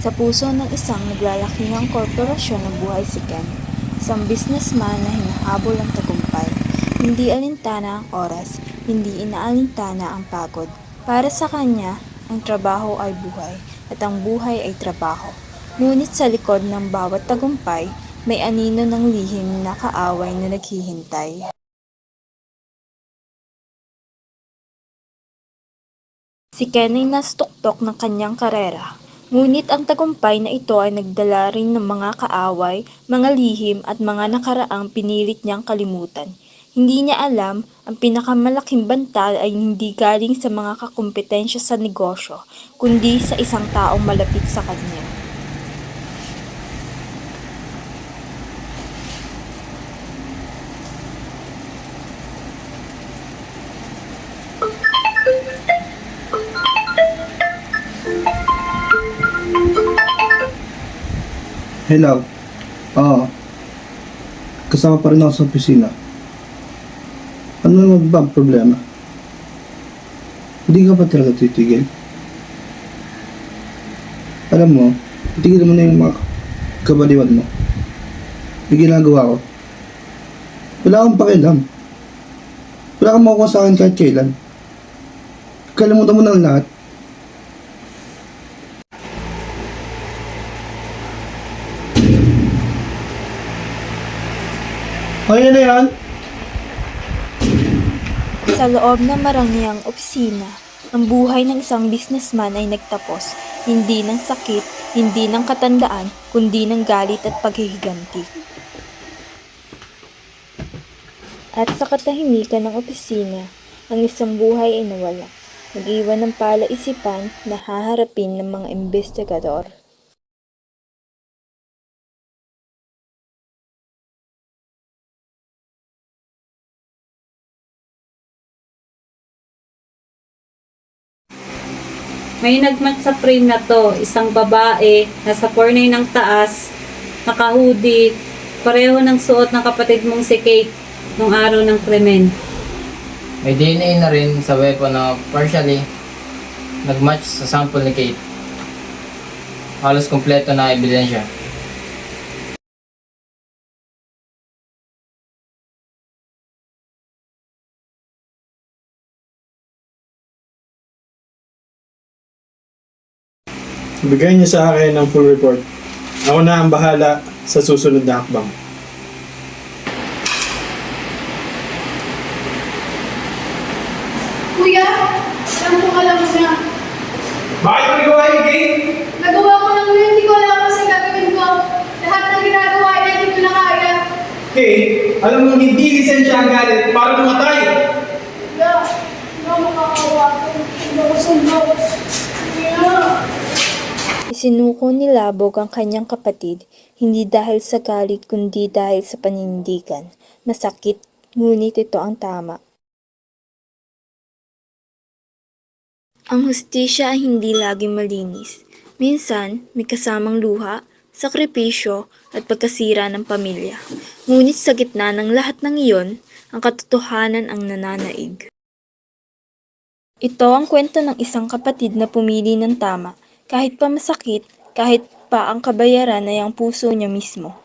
Sa puso ng isang naglalaking korporasyon ng buhay si Ken, isang businessman na hinahabol ang tagumpay. Hindi alintana ang oras, hindi inaalintana ang pagod. Para sa kanya, ang trabaho ay buhay at ang buhay ay trabaho. Ngunit sa likod ng bawat tagumpay, may anino ng lihim na kaaway na naghihintay. Si Ken ay nastuktok ng kanyang karera. Ngunit ang tagumpay na ito ay nagdala rin ng mga kaaway, mga lihim at mga nakaraang pinilit niyang kalimutan. Hindi niya alam, ang pinakamalaking banta ay hindi galing sa mga kakumpetensya sa negosyo, kundi sa isang taong malapit sa kanya. Hello. Oo. Kasama pa rin ako sa opisina. Ano naman ba ang problema? Hindi ka pa talaga titigil? Alam mo, titigil mo na yung mga kabaliwan mo. May ginagawa ko. Wala akong pakialam. Wala kang makukuha sa akin kahit kailan. Kalimutan mo na ang lahat. Ayan na yan. Sa loob ng marangyang opisina, ang buhay ng isang businessman ay nagtapos, hindi ng sakit, hindi ng katandaan, kundi ng galit at paghihiganti. At sa katahimikan ng opisina, ang isang buhay ay nawala, nag-iwan ng palaisipan na haharapin ng mga investigador. May nagmatch sa frame na to, isang babae, nasa corner ng taas, naka-hoodie, pareho ng suot ng kapatid mong si Kate nung araw ng krimen. May DNA na rin sa weapon na partially nag-match sa sample ni Kate. Halos kompleto na ebidensya. Bigay niyo sa akin ang full report. Ako na ang bahala sa susunod na hakbang. Kuya, alam mo na. Bakit mo nagawa yung game? Nagawa ko lang yun, hindi ko alam kung saan gagawin ko. Lahat ng ginagawa niya, hindi ko na kaya. Okay, alam mo hindi lisensya ang galit para tumatay. Kuya, hindi ako makakawa ko. Hindi ako sundo. Kuya. Isinuko ni Labog ang kanyang kapatid, hindi dahil sa galit kundi dahil sa paninindigan. Masakit, ngunit ito ang tama. Ang hustisya ay hindi laging malinis. Minsan, may kasamang luha, sakripisyo at pagkasira ng pamilya. Ngunit sa gitna ng lahat ng iyon, ang katotohanan ang nananaig. Ito ang kwento ng isang kapatid na pumili ng tama, kahit pa masakit, kahit pa ang kabayaran ay ang puso niya mismo.